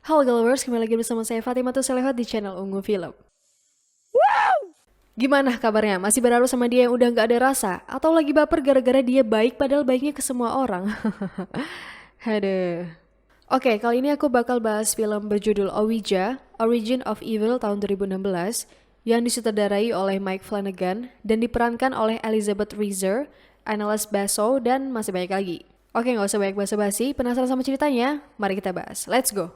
Halo Galwers, kembali lagi bersama saya Fatimah Tuselehot di channel Ungu Film. Gimana kabarnya? Masih berharap sama dia yang udah gak ada rasa? Atau lagi baper gara-gara dia baik padahal baiknya ke semua orang? Aduh. Oke, kali ini aku bakal bahas film berjudul Ouija, Origin of Evil tahun 2016 yang disutradarai oleh Mike Flanagan dan diperankan oleh Elizabeth Reeser, Annalise Basso, dan masih banyak lagi. Oke, gak usah banyak basa-basi, penasaran sama ceritanya? Mari kita bahas. Let's go!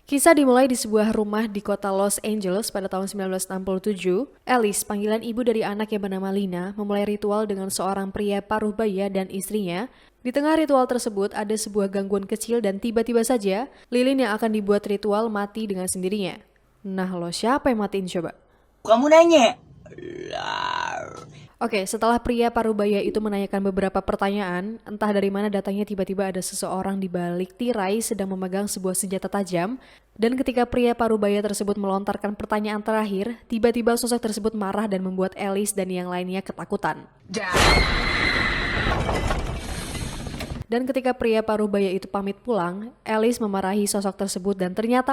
Kisah dimulai di sebuah rumah di kota Los Angeles pada tahun 1967. Alice, panggilan ibu dari anak yang bernama Lina, memulai ritual dengan seorang pria paruh baya dan istrinya. Di tengah ritual tersebut ada sebuah gangguan kecil dan tiba-tiba saja lilin yang akan dibuat ritual mati dengan sendirinya. Nah lo, siapa yang matiin coba? Kamu nanya? Oke, setelah pria parubaya itu menanyakan beberapa pertanyaan, entah dari mana datangnya tiba-tiba ada seseorang di balik tirai sedang memegang sebuah senjata tajam, dan ketika pria parubaya tersebut melontarkan pertanyaan terakhir, tiba-tiba sosok tersebut marah dan membuat Alice dan yang lainnya ketakutan. Dan ketika pria parubaya itu pamit pulang, Alice memarahi sosok tersebut dan ternyata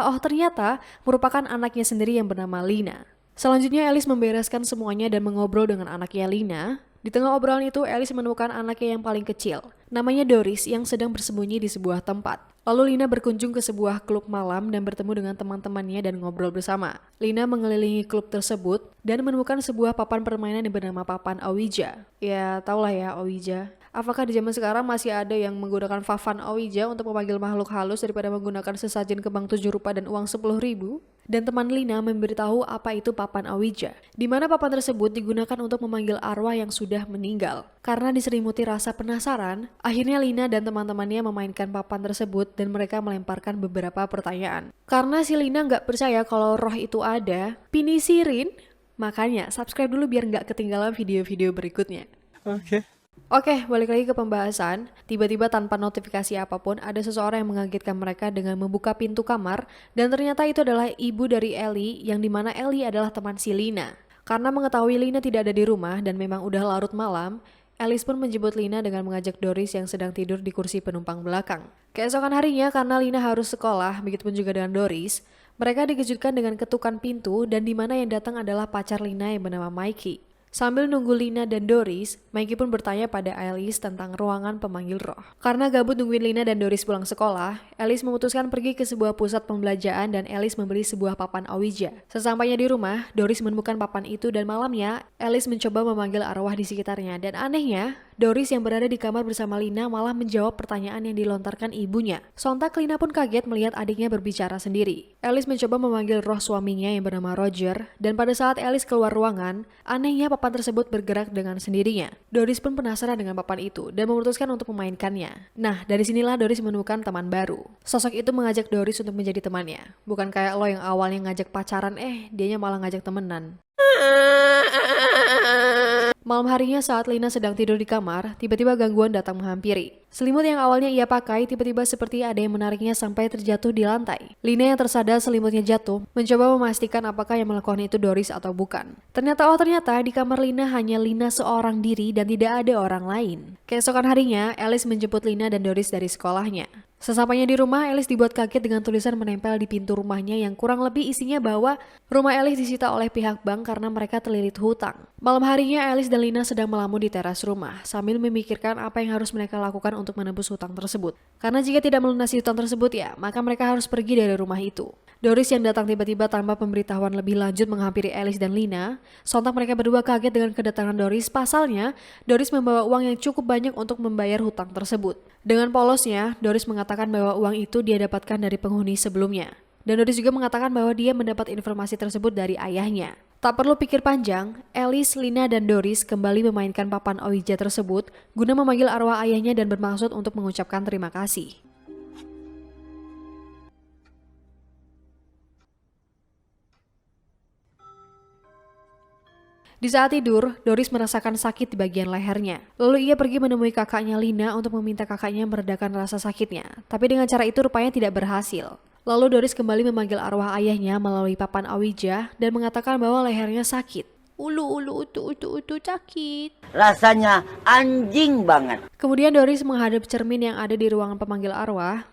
merupakan anaknya sendiri yang bernama Lina. Selanjutnya Alice membereskan semuanya dan mengobrol dengan anaknya Lina. Di tengah obrolan itu Alice menemukan anaknya yang paling kecil, namanya Doris, yang sedang bersembunyi di sebuah tempat. Lalu Lina berkunjung ke sebuah klub malam dan bertemu dengan teman-temannya dan ngobrol bersama. Lina mengelilingi klub tersebut dan menemukan sebuah papan permainan yang bernama papan Ouija. Ya, taulah ya Ouija. Apakah di zaman sekarang masih ada yang menggunakan papan Ouija untuk memanggil makhluk halus daripada menggunakan sesajen kembang 7 rupa dan uang 10.000? Dan teman Lina memberitahu apa itu papan Ouija, di mana papan tersebut digunakan untuk memanggil arwah yang sudah meninggal. Karena diselimuti rasa penasaran, akhirnya Lina dan teman-temannya memainkan papan tersebut dan mereka melemparkan beberapa pertanyaan. Karena si Lina nggak percaya kalau roh itu ada, pinisirin, makanya subscribe dulu biar nggak ketinggalan video-video berikutnya. Oke, balik lagi ke pembahasan. Tiba-tiba tanpa notifikasi apapun, ada seseorang yang mengagetkan mereka dengan membuka pintu kamar, dan ternyata itu adalah ibu dari Ellie, yang dimana Ellie adalah teman si Lina. Karena mengetahui Lina tidak ada di rumah dan memang udah larut malam, Alice pun menjemput Lina dengan mengajak Doris yang sedang tidur di kursi penumpang belakang. Keesokan harinya, karena Lina harus sekolah, begitupun juga dengan Doris, mereka dikejutkan dengan ketukan pintu dan dimana yang datang adalah pacar Lina yang bernama Mikey. Sambil nunggu Lina dan Doris, Mikey pun bertanya pada Alice tentang ruangan pemanggil roh. Karena gabut nungguin Lina dan Doris pulang sekolah, Alice memutuskan pergi ke sebuah pusat pembelajaran dan Alice membeli sebuah papan Ouija. Sesampainya di rumah, Doris menemukan papan itu dan malamnya, Alice mencoba memanggil arwah di sekitarnya. Dan anehnya, Doris yang berada di kamar bersama Lina malah menjawab pertanyaan yang dilontarkan ibunya. Sontak Lina pun kaget melihat adiknya berbicara sendiri. Alice mencoba memanggil roh suaminya yang bernama Roger, dan pada saat Alice keluar ruangan, anehnya papan tersebut bergerak dengan sendirinya. Doris pun penasaran dengan papan itu dan memutuskan untuk memainkannya. Nah, dari sinilah Doris menemukan teman baru. Sosok itu mengajak Doris untuk menjadi temannya. Bukan kayak lo yang awalnya ngajak pacaran, dianya malah ngajak temenan. Malam harinya saat Lina sedang tidur di kamar, tiba-tiba gangguan datang menghampiri. Selimut yang awalnya ia pakai tiba-tiba seperti ada yang menariknya sampai terjatuh di lantai. Lina yang tersadar selimutnya jatuh, mencoba memastikan apakah yang melakukan itu Doris atau bukan. Ternyata di kamar Lina hanya Lina seorang diri dan tidak ada orang lain. Keesokan harinya, Alice menjemput Lina dan Doris dari sekolahnya. Sesampainya di rumah, Alice dibuat kaget dengan tulisan menempel di pintu rumahnya yang kurang lebih isinya bahwa rumah Alice disita oleh pihak bank karena mereka terlilit hutang. Malam harinya, Alice dan Lina sedang melamun di teras rumah sambil memikirkan apa yang harus mereka lakukan untuk menebus hutang tersebut. Karena jika tidak melunasi hutang tersebut maka mereka harus pergi dari rumah itu. Doris yang datang tiba-tiba tanpa pemberitahuan lebih lanjut menghampiri Alice dan Lina. Sontak mereka berdua kaget dengan kedatangan Doris. Pasalnya, Doris membawa uang yang cukup banyak untuk membayar hutang tersebut. Dengan polosnya, Doris mengatakan bahwa uang itu dia dapatkan dari penghuni sebelumnya. Dan Doris juga mengatakan bahwa dia mendapat informasi tersebut dari ayahnya. Tak perlu pikir panjang, Alice, Lina, dan Doris kembali memainkan papan Ouija tersebut guna memanggil arwah ayahnya dan bermaksud untuk mengucapkan terima kasih. Di saat tidur, Doris merasakan sakit di bagian lehernya. Lalu ia pergi menemui kakaknya Lina untuk meminta kakaknya meredakan rasa sakitnya. Tapi dengan cara itu rupanya tidak berhasil. Lalu Doris kembali memanggil arwah ayahnya melalui papan Ouija dan mengatakan bahwa lehernya sakit. Ulu utu sakit. Rasanya anjing banget. Kemudian Doris menghadap cermin yang ada di ruangan pemanggil arwah.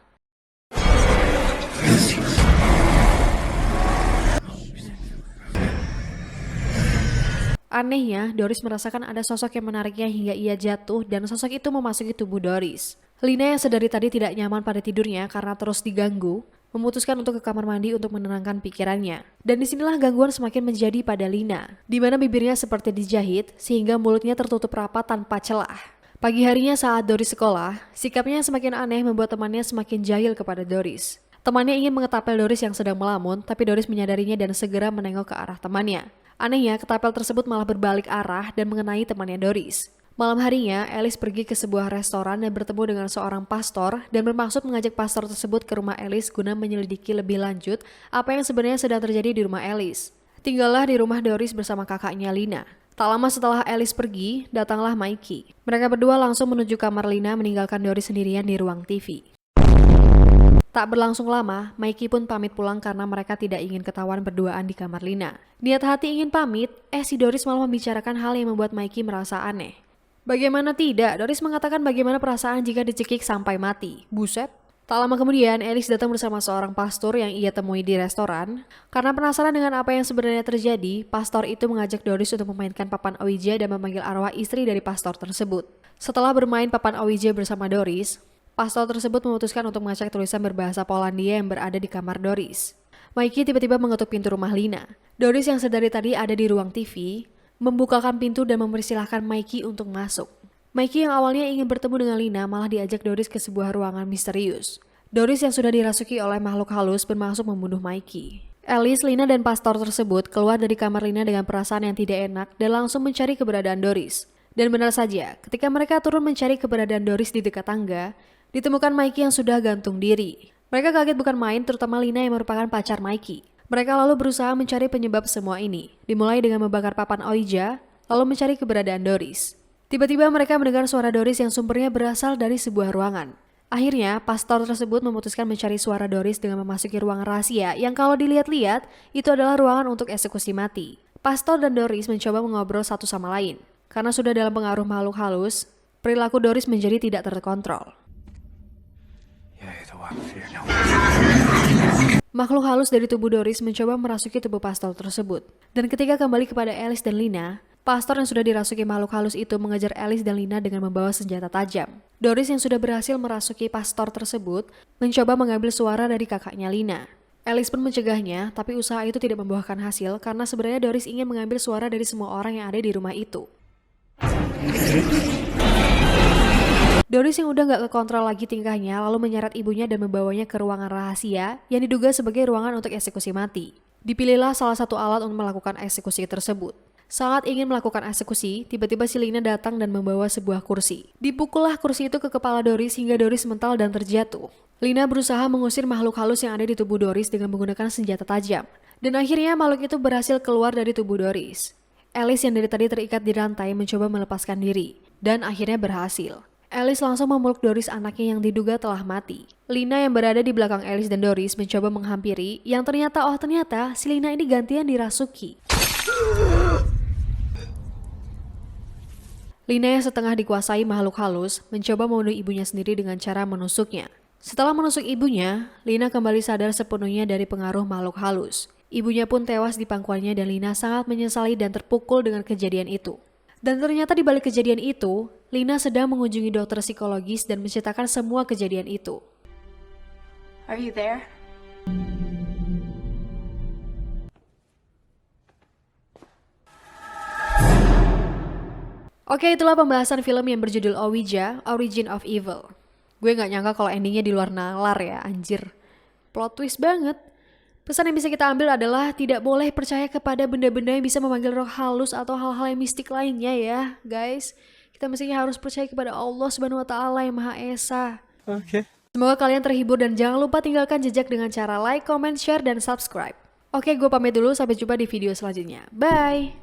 Anehnya, Doris merasakan ada sosok yang menariknya hingga ia jatuh dan sosok itu memasuki tubuh Doris. Lina yang sedari tadi tidak nyaman pada tidurnya karena terus diganggu, memutuskan untuk ke kamar mandi untuk menenangkan pikirannya. Dan disinilah gangguan semakin menjadi pada Lina, di mana bibirnya seperti dijahit sehingga mulutnya tertutup rapat tanpa celah. Pagi harinya saat Doris sekolah, sikapnya yang semakin aneh membuat temannya semakin jahil kepada Doris. Temannya ingin mengetapel Doris yang sedang melamun, tapi Doris menyadarinya dan segera menengok ke arah temannya. Anehnya, ketapel tersebut malah berbalik arah dan mengenai temannya Doris. Malam harinya, Alice pergi ke sebuah restoran dan bertemu dengan seorang pastor dan bermaksud mengajak pastor tersebut ke rumah Alice guna menyelidiki lebih lanjut apa yang sebenarnya sedang terjadi di rumah Alice. Tinggallah di rumah Doris bersama kakaknya Lina. Tak lama setelah Alice pergi, datanglah Mikey. Mereka berdua langsung menuju kamar Lina meninggalkan Doris sendirian di ruang TV. Tak berlangsung lama, Mikey pun pamit pulang karena mereka tidak ingin ketahuan berduaan di kamar Lina. Niat hati ingin pamit, si Doris malah membicarakan hal yang membuat Mikey merasa aneh. Bagaimana tidak, Doris mengatakan bagaimana perasaan jika dicekik sampai mati. Buset. Tak lama kemudian, Alice datang bersama seorang pastor yang ia temui di restoran. Karena penasaran dengan apa yang sebenarnya terjadi, pastor itu mengajak Doris untuk memainkan papan Ouija dan memanggil arwah istri dari pastor tersebut. Setelah bermain papan Ouija bersama Doris, pastor tersebut memutuskan untuk mengecek tulisan berbahasa Polandia yang berada di kamar Doris. Mikey tiba-tiba mengetuk pintu rumah Lina. Doris yang sedari tadi ada di ruang TV, membukakan pintu dan mempersilahkan Mikey untuk masuk. Mikey yang awalnya ingin bertemu dengan Lina malah diajak Doris ke sebuah ruangan misterius. Doris yang sudah dirasuki oleh makhluk halus bermaksud membunuh Mikey. Alice, Lina, dan pastor tersebut keluar dari kamar Lina dengan perasaan yang tidak enak dan langsung mencari keberadaan Doris. Dan benar saja, ketika mereka turun mencari keberadaan Doris di dekat tangga, ditemukan Mikey yang sudah gantung diri. Mereka kaget bukan main, terutama Lina yang merupakan pacar Mikey. Mereka lalu berusaha mencari penyebab semua ini, dimulai dengan membakar papan Ouija, lalu mencari keberadaan Doris. Tiba-tiba mereka mendengar suara Doris yang sumbernya berasal dari sebuah ruangan. Akhirnya, pastor tersebut memutuskan mencari suara Doris dengan memasuki ruangan rahasia yang kalau dilihat-lihat, itu adalah ruangan untuk eksekusi mati. Pastor dan Doris mencoba mengobrol satu sama lain. Karena sudah dalam pengaruh makhluk halus, perilaku Doris menjadi tidak terkontrol. Makhluk halus dari tubuh Doris mencoba merasuki tubuh pastor tersebut. Dan ketika kembali kepada Alice dan Lina, pastor yang sudah dirasuki makhluk halus itu mengejar Alice dan Lina dengan membawa senjata tajam. Doris yang sudah berhasil merasuki pastor tersebut mencoba mengambil suara dari kakaknya Lina. Alice pun mencegahnya, tapi usaha itu tidak membuahkan hasil karena sebenarnya Doris ingin mengambil suara dari semua orang yang ada di rumah itu. Doris yang udah gak kekontrol lagi tingkahnya lalu menyeret ibunya dan membawanya ke ruangan rahasia yang diduga sebagai ruangan untuk eksekusi mati. Dipilihlah salah satu alat untuk melakukan eksekusi tersebut. Saat ingin melakukan eksekusi, tiba-tiba si Lina datang dan membawa sebuah kursi. Dipukullah kursi itu ke kepala Doris hingga Doris mental dan terjatuh. Lina berusaha mengusir makhluk halus yang ada di tubuh Doris dengan menggunakan senjata tajam. Dan akhirnya makhluk itu berhasil keluar dari tubuh Doris. Alice yang dari tadi terikat di rantai mencoba melepaskan diri. Dan akhirnya berhasil. Alice langsung memeluk Doris anaknya yang diduga telah mati. Lina yang berada di belakang Alice dan Doris mencoba menghampiri yang ternyata si Lina ini gantian dirasuki. Lina yang setengah dikuasai makhluk halus mencoba membunuh ibunya sendiri dengan cara menusuknya. Setelah menusuk ibunya, Lina kembali sadar sepenuhnya dari pengaruh makhluk halus. Ibunya pun tewas di pangkuannya dan Lina sangat menyesali dan terpukul dengan kejadian itu. Dan ternyata di balik kejadian itu, Lina sedang mengunjungi dokter psikologis dan menceritakan semua kejadian itu. Are you there? Oke, itulah pembahasan film yang berjudul Ouija, Origin of Evil. Gue gak nyangka kalau endingnya di luar nalar ya, anjir. Plot twist banget. Pesan yang bisa kita ambil adalah tidak boleh percaya kepada benda-benda yang bisa memanggil roh halus atau hal-hal yang mistik lainnya ya, guys. Kita mestinya harus percaya kepada Allah Subhanahu wa Ta'ala yang Maha Esa. Oke. Semoga kalian terhibur dan jangan lupa tinggalkan jejak dengan cara like, comment, share, dan subscribe. Oke, gue pamit dulu. Sampai jumpa di video selanjutnya. Bye!